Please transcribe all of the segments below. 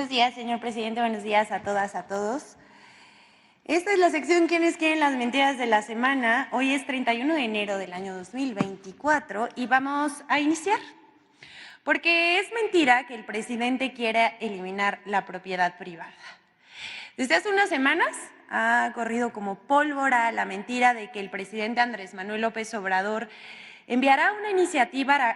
Buenos días, señor presidente. Buenos días a todas, a todos. Esta es la sección ¿Quiénes quieren las mentiras de la semana? Hoy es 31 de enero del año 2024 y vamos a iniciar. Porque es mentira que el presidente quiera eliminar la propiedad privada. Desde hace unas semanas ha corrido como pólvora la mentira de que el presidente Andrés Manuel López Obrador enviará una iniciativa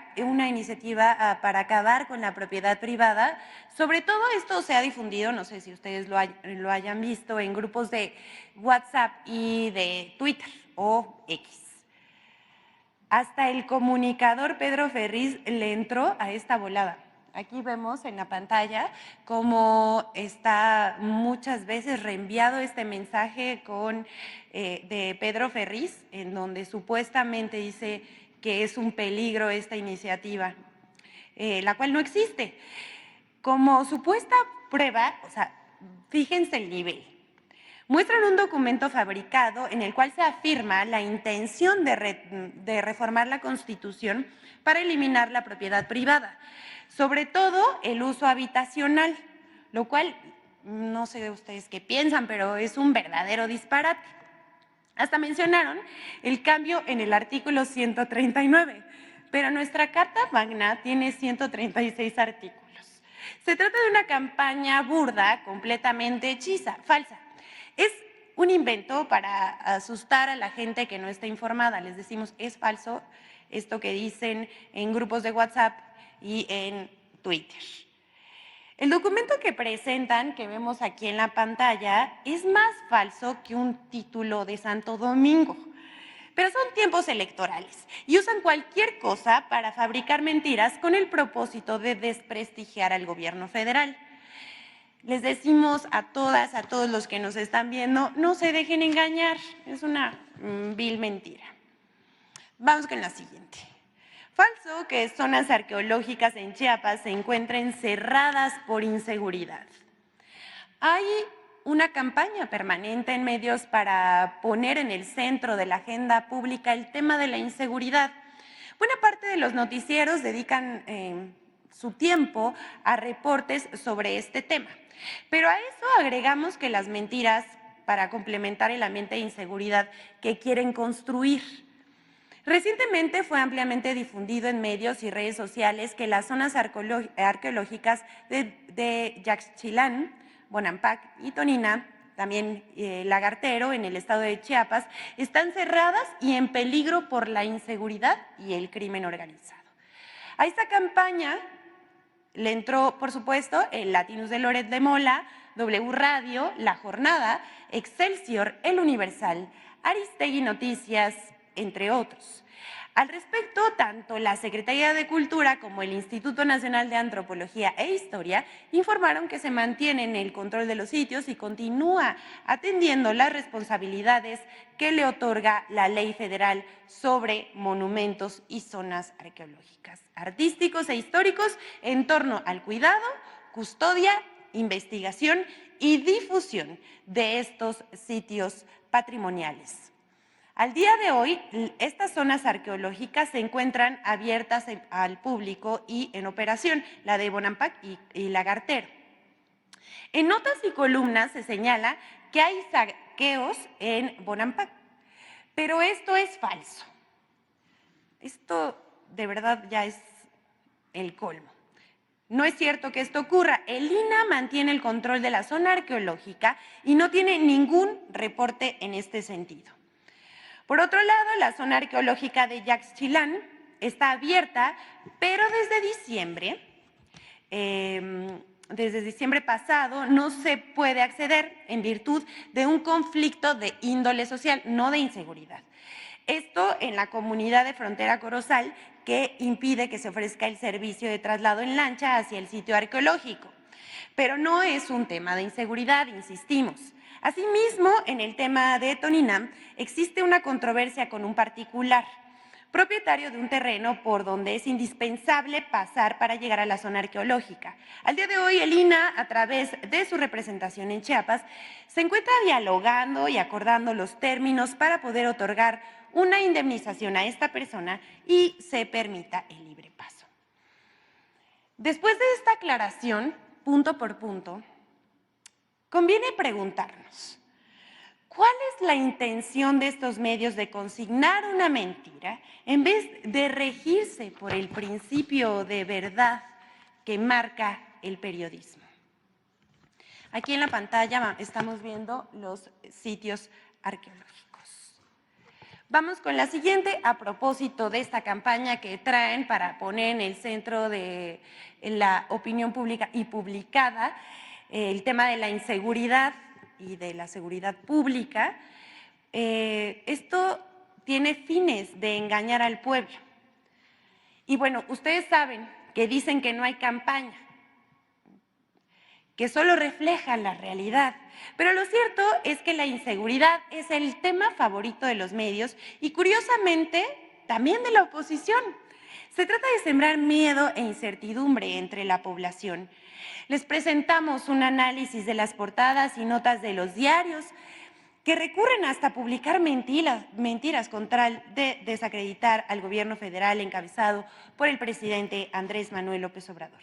para acabar con la propiedad privada. Sobre todo esto se ha difundido, no sé si ustedes lo hayan visto, en grupos de WhatsApp y de Twitter o X. Hasta el comunicador Pedro Ferriz le entró a esta volada. Aquí vemos en la pantalla cómo está muchas veces reenviado este mensaje de Pedro Ferriz, en donde supuestamente dice que es un peligro esta iniciativa, la cual no existe. Como supuesta prueba, o sea, fíjense el nivel. Muestran un documento fabricado en el cual se afirma la intención de reformar la Constitución para eliminar la propiedad privada, sobre todo el uso habitacional, lo cual no sé ustedes qué piensan, pero es un verdadero disparate. Hasta mencionaron el cambio en el artículo 139, pero nuestra Carta Magna tiene 136 artículos. Se trata de una campaña burda, completamente hechiza, falsa. Es un invento para asustar a la gente que no está informada. Les decimos, es falso esto que dicen en grupos de WhatsApp y en Twitter. El documento que presentan, que vemos aquí en la pantalla, es más falso que un título de Santo Domingo. Pero son tiempos electorales y usan cualquier cosa para fabricar mentiras con el propósito de desprestigiar al gobierno federal. Les decimos a todas, a todos los que nos están viendo, no se dejen engañar, es una vil mentira. Vamos con la siguiente. Falso que zonas arqueológicas en Chiapas se encuentren cerradas por inseguridad. Hay una campaña permanente en medios para poner en el centro de la agenda pública el tema de la inseguridad. Buena parte de los noticieros dedican su tiempo a reportes sobre este tema. Pero a eso agregamos que las mentiras para complementar el ambiente de inseguridad que quieren construir. Recientemente fue ampliamente difundido en medios y redes sociales que las zonas arqueológicas de Yaxchilán, Bonampak y Tonina, también Lagartero, en el estado de Chiapas, están cerradas y en peligro por la inseguridad y el crimen organizado. A esta campaña le entró, por supuesto, el Latinus de Loret de Mola, W Radio, La Jornada, Excelsior, El Universal, Aristegui Noticias, entre otros. Al respecto, tanto la Secretaría de Cultura como el Instituto Nacional de Antropología e Historia informaron que se mantiene el control de los sitios y continúa atendiendo las responsabilidades que le otorga la Ley Federal sobre monumentos y zonas arqueológicas, artísticos e históricos en torno al cuidado, custodia, investigación y difusión de estos sitios patrimoniales. Al día de hoy, estas zonas arqueológicas se encuentran abiertas al público y en operación, la de Bonampak y Lagartero. En notas y columnas se señala que hay saqueos en Bonampak, pero esto es falso. Esto de verdad ya es el colmo. No es cierto que esto ocurra. El INAH mantiene el control de la zona arqueológica y no tiene ningún reporte en este sentido. Por otro lado, la zona arqueológica de Yaxchilán está abierta, pero desde diciembre pasado no se puede acceder en virtud de un conflicto de índole social, no de inseguridad. Esto en la comunidad de Frontera Corozal, que impide que se ofrezca el servicio de traslado en lancha hacia el sitio arqueológico. Pero no es un tema de inseguridad, insistimos. Asimismo, en el tema de Toninam, existe una controversia con un particular, propietario de un terreno por donde es indispensable pasar para llegar a la zona arqueológica. Al día de hoy, el INAH, a través de su representación en Chiapas, se encuentra dialogando y acordando los términos para poder otorgar una indemnización a esta persona y se permita el libre paso. Después de esta aclaración, punto por punto, conviene preguntarnos, ¿cuál es la intención de estos medios de consignar una mentira en vez de regirse por el principio de verdad que marca el periodismo? Aquí en la pantalla estamos viendo los sitios arqueológicos. Vamos con la siguiente, a propósito de esta campaña que traen para poner en el centro de la opinión pública y publicada el tema de la inseguridad y de la seguridad pública. Esto tiene fines de engañar al pueblo. Y bueno, ustedes saben que dicen que no hay campaña, que solo reflejan la realidad. Pero lo cierto es que la inseguridad es el tema favorito de los medios y, curiosamente, también de la oposición. Se trata de sembrar miedo e incertidumbre entre la población. Les presentamos un análisis de las portadas y notas de los diarios que recurren hasta publicar mentiras con tal de desacreditar al gobierno federal encabezado por el presidente Andrés Manuel López Obrador.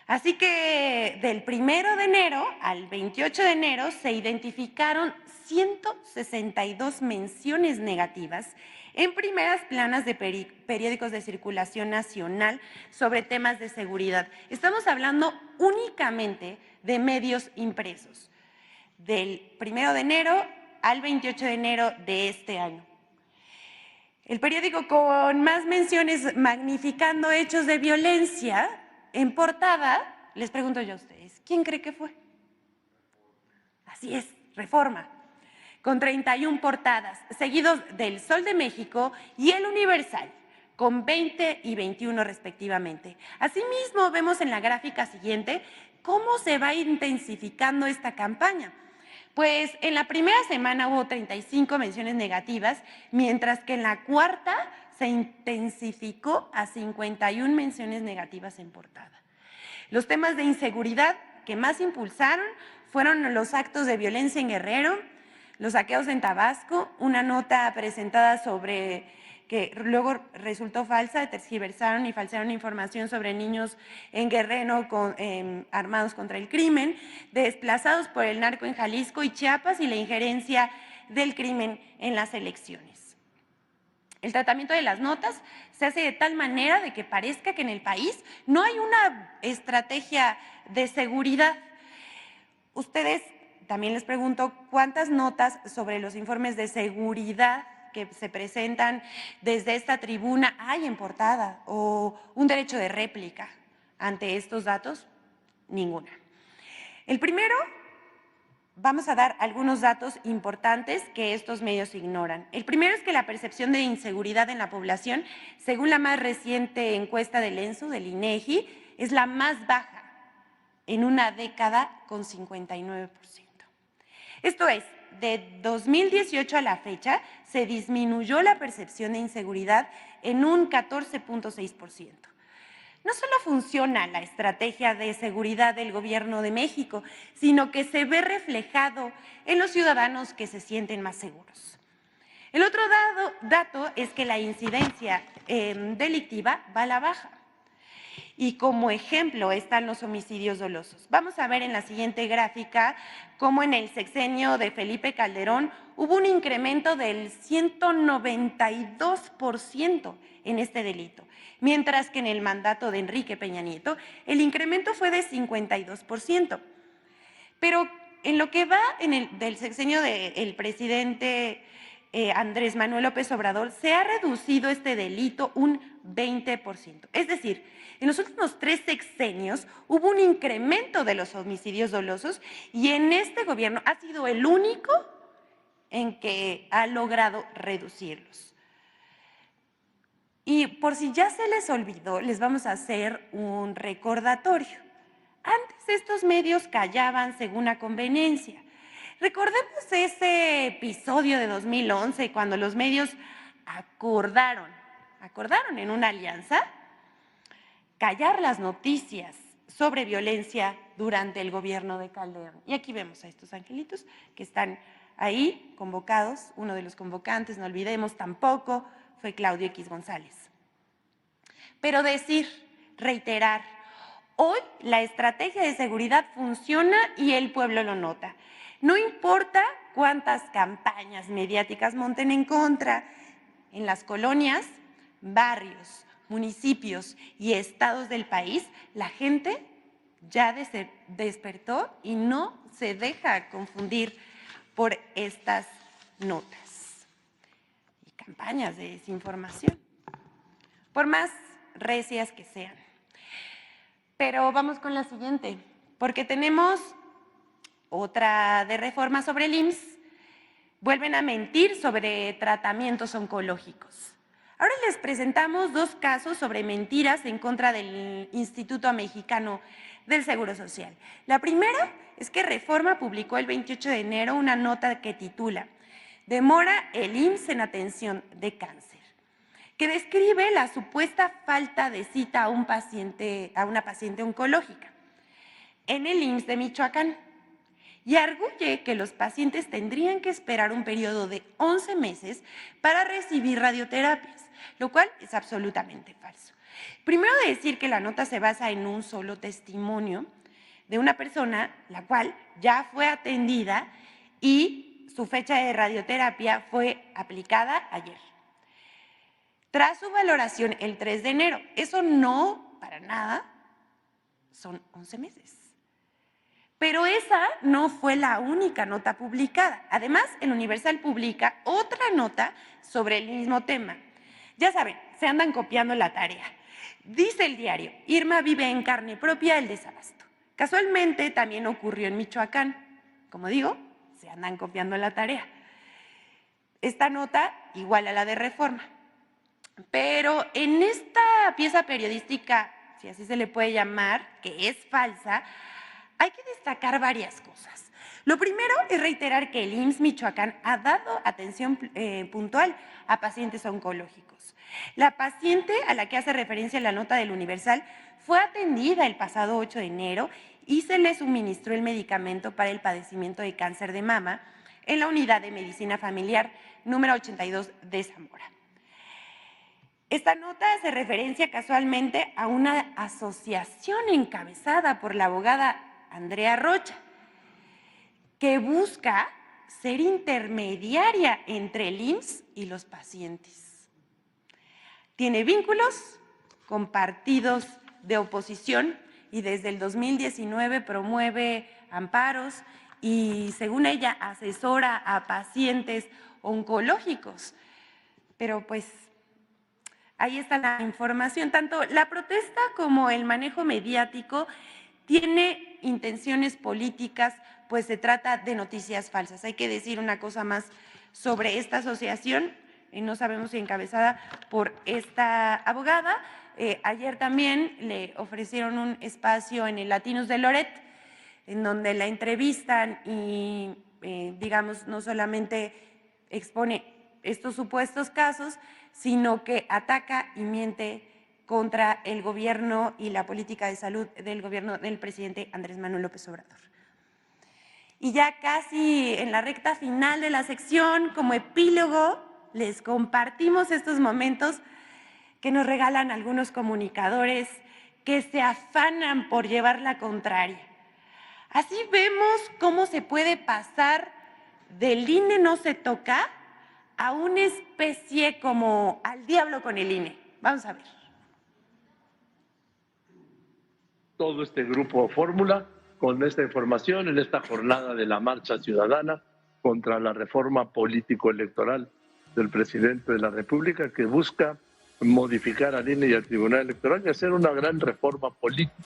Así que del 1 de enero al 28 de enero se identificaron 162 menciones negativas en primeras planas de periódicos de circulación nacional sobre temas de seguridad. Estamos hablando únicamente de medios impresos, del 1 de enero al 28 de enero de este año. El periódico con más menciones magnificando hechos de violencia en portada, les pregunto yo a ustedes, ¿quién cree que fue? Así es, Reforma, con 31 portadas, seguidos del Sol de México y El Universal, con 20 y 21 respectivamente. Asimismo, vemos en la gráfica siguiente cómo se va intensificando esta campaña. Pues en la primera semana hubo 35 menciones negativas, mientras que en la cuarta se intensificó a 51 menciones negativas en portada. Los temas de inseguridad que más impulsaron fueron los actos de violencia en Guerrero, los saqueos en Tabasco, una nota presentada sobre que luego resultó falsa, tergiversaron y falsearon información sobre niños en Guerrero armados contra el crimen, desplazados por el narco en Jalisco y Chiapas y la injerencia del crimen en las elecciones. El tratamiento de las notas se hace de tal manera de que parezca que en el país no hay una estrategia de seguridad. Ustedes, también les pregunto, ¿cuántas notas sobre los informes de seguridad que se presentan desde esta tribuna hay en portada o un derecho de réplica ante estos datos? Ninguna. El primero, vamos a dar algunos datos importantes que estos medios ignoran. El primero es que la percepción de inseguridad en la población, según la más reciente encuesta del ENSU, del INEGI, es la más baja en una década con 59%. Esto es, de 2018 a la fecha, se disminuyó la percepción de inseguridad en un 14.6%. No solo funciona la estrategia de seguridad del Gobierno de México, sino que se ve reflejado en los ciudadanos que se sienten más seguros. El otro dato es que la incidencia delictiva va a la baja. Y como ejemplo están los homicidios dolosos. Vamos a ver en la siguiente gráfica cómo en el sexenio de Felipe Calderón hubo un incremento del 192% en este delito, mientras que en el mandato de Enrique Peña Nieto el incremento fue de 52%. Pero en lo que va del sexenio del presidente Andrés Manuel López Obrador, se ha reducido este delito un 20%. Es decir, en los últimos 3 sexenios hubo un incremento de los homicidios dolosos y en este gobierno ha sido el único en que ha logrado reducirlos. Y por si ya se les olvidó, les vamos a hacer un recordatorio. Antes estos medios callaban según la conveniencia. Recordemos ese episodio de 2011 cuando los medios acordaron en una alianza callar las noticias sobre violencia durante el gobierno de Calderón. Y aquí vemos a estos angelitos que están ahí convocados. Uno de los convocantes, no olvidemos tampoco, fue Claudio X González. Pero decir, reiterar Hoy la estrategia de seguridad funciona y el pueblo lo nota. No importa cuántas campañas mediáticas monten en contra, en las colonias, barrios, municipios y estados del país, la gente ya despertó y no se deja confundir por estas notas y campañas de desinformación, por más recias que sean. Pero vamos con la siguiente, porque tenemos otra de reforma sobre el IMSS. Vuelven a mentir sobre tratamientos oncológicos. Ahora les presentamos 2 casos sobre mentiras en contra del Instituto Mexicano del Seguro Social. La primera es que Reforma publicó el 28 de enero una nota que titula "Demora el IMSS en atención de cáncer", que describe la supuesta falta de cita a una paciente oncológica en el IMSS de Michoacán y arguye que los pacientes tendrían que esperar un periodo de 11 meses para recibir radioterapias, lo cual es absolutamente falso. Primero decir que la nota se basa en un solo testimonio de una persona la cual ya fue atendida y su fecha de radioterapia fue aplicada ayer. Tras su valoración el 3 de enero, eso no, para nada, son 11 meses. Pero esa no fue la única nota publicada. Además, el Universal publica otra nota sobre el mismo tema. Ya saben, se andan copiando la tarea. Dice el diario, Irma vive en carne propia el desabasto. Casualmente también ocurrió en Michoacán. Como digo, se andan copiando la tarea. Esta nota igual a la de Reforma. Pero en esta pieza periodística, si así se le puede llamar, que es falsa, hay que destacar varias cosas. Lo primero es reiterar que el IMSS Michoacán ha dado atención puntual a pacientes oncológicos. La paciente a la que hace referencia la nota del Universal fue atendida el pasado 8 de enero y se le suministró el medicamento para el padecimiento de cáncer de mama en la unidad de medicina familiar número 82 de Zamora. Esta nota hace referencia casualmente a una asociación encabezada por la abogada Andrea Rocha, que busca ser intermediaria entre el IMSS y los pacientes. Tiene vínculos con partidos de oposición y desde el 2019 promueve amparos y, según ella, asesora a pacientes oncológicos. Pero pues ahí está la información. Tanto la protesta como el manejo mediático tiene intenciones políticas, pues se trata de noticias falsas. Hay que decir una cosa más sobre esta asociación, no sabemos si encabezada por esta abogada. Ayer también le ofrecieron un espacio en el Latinos de Loret, en donde la entrevistan y, digamos, no solamente expone estos supuestos casos, sino que ataca y miente contra el gobierno y la política de salud del gobierno del presidente Andrés Manuel López Obrador. Y ya casi en la recta final de la sección, como epílogo, les compartimos estos momentos que nos regalan algunos comunicadores que se afanan por llevar la contraria. Así vemos cómo se puede pasar del INE no se toca a una especie como al diablo con el INE. Vamos a ver. Todo este grupo Fórmula con esta información en esta jornada de la marcha ciudadana contra la reforma político-electoral del presidente de la República, que busca modificar al INE y al Tribunal Electoral y hacer una gran reforma política.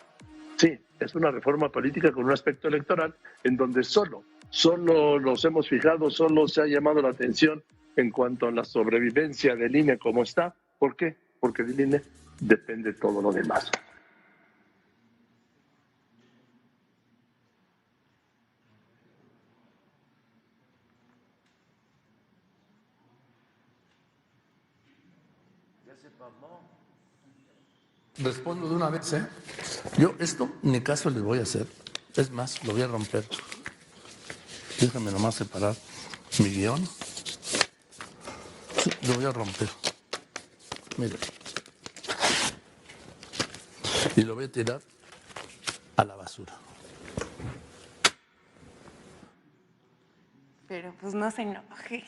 Sí, es una reforma política con un aspecto electoral en donde solo nos hemos fijado, solo se ha llamado la atención en cuanto a la sobrevivencia del INE como está. ¿Por qué? Porque del INE depende todo lo demás. Respondo de una vez, ¿eh? Yo esto ni caso les voy a hacer. Es más, lo voy a romper. Déjame nomás separar mi guión. Sí, lo voy a romper. Mire. Y lo voy a tirar a la basura. Pero pues no se enoje.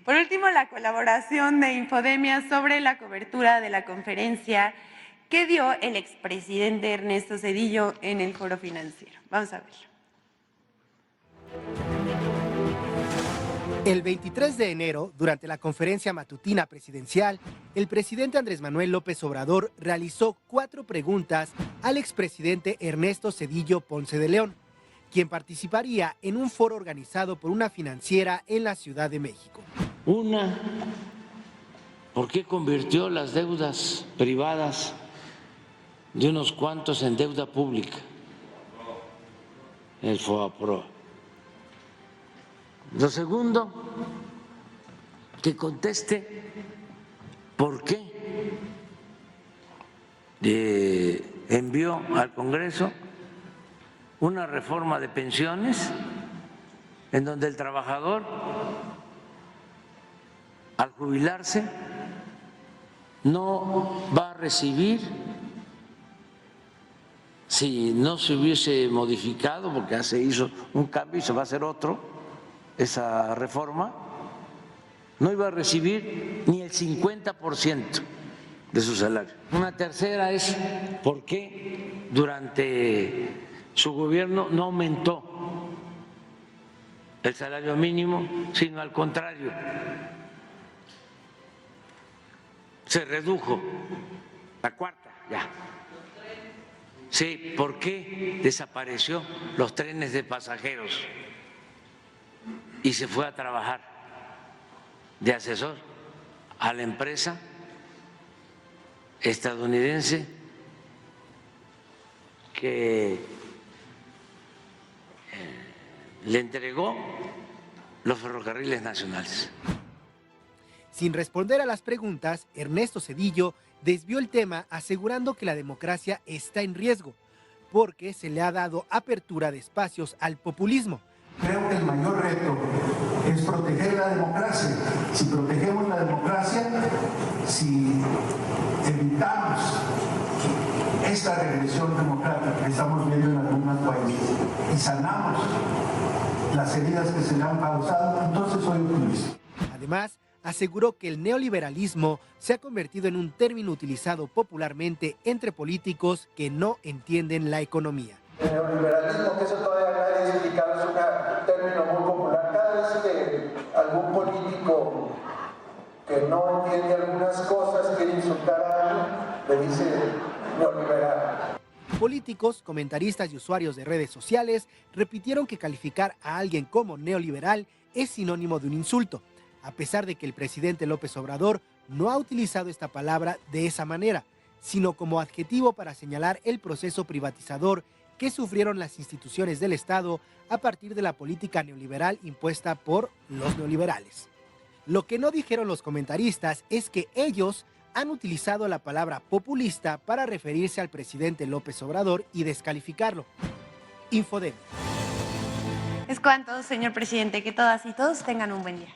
Por último, la colaboración de Infodemia sobre la cobertura de la conferencia que dio el expresidente Ernesto Zedillo en el Foro Financiero. Vamos a verlo. El 23 de enero, durante la conferencia matutina presidencial, el presidente Andrés Manuel López Obrador realizó 4 preguntas al expresidente Ernesto Zedillo Ponce de León, quien participaría en un foro organizado por una financiera en la Ciudad de México. Una, ¿por qué convirtió las deudas privadas de unos cuantos en deuda pública? El FOAPROA. Lo segundo, que conteste por qué envió al Congreso una reforma de pensiones en donde el trabajador, al jubilarse, no va a recibir, si no se hubiese modificado, porque ya se hizo un cambio y se va a hacer otro, esa reforma, no iba a recibir ni el 50% de su salario. Una tercera es por qué durante su gobierno no aumentó el salario mínimo, sino al contrario, se redujo. La cuarta, ya. Sí, ¿por qué desapareció los trenes de pasajeros y se fue a trabajar de asesor a la empresa estadounidense que le entregó los ferrocarriles nacionales? Sin responder a las preguntas, Ernesto Zedillo desvió el tema asegurando que la democracia está en riesgo, porque se le ha dado apertura de espacios al populismo. Creo que el mayor reto es proteger la democracia. Si protegemos la democracia, si evitamos esta regresión democrática que estamos viendo en algunos países y sanamos las heridas que se le han causado, entonces soy optimista. Además, aseguró que el neoliberalismo se ha convertido en un término utilizado popularmente entre políticos que no entienden la economía. El neoliberalismo, que eso todavía no he explicado, es un término muy popular. Cada vez que algún político que no entiende algunas cosas quiere insultar a alguien, le dice neoliberal. Políticos, comentaristas y usuarios de redes sociales repitieron que calificar a alguien como neoliberal es sinónimo de un insulto, a pesar de que el presidente López Obrador no ha utilizado esta palabra de esa manera, sino como adjetivo para señalar el proceso privatizador que sufrieron las instituciones del Estado a partir de la política neoliberal impuesta por los neoliberales. Lo que no dijeron los comentaristas es que ellos han utilizado la palabra populista para referirse al presidente López Obrador y descalificarlo. Infodemia. Es cuanto, señor presidente, que todas y todos tengan un buen día.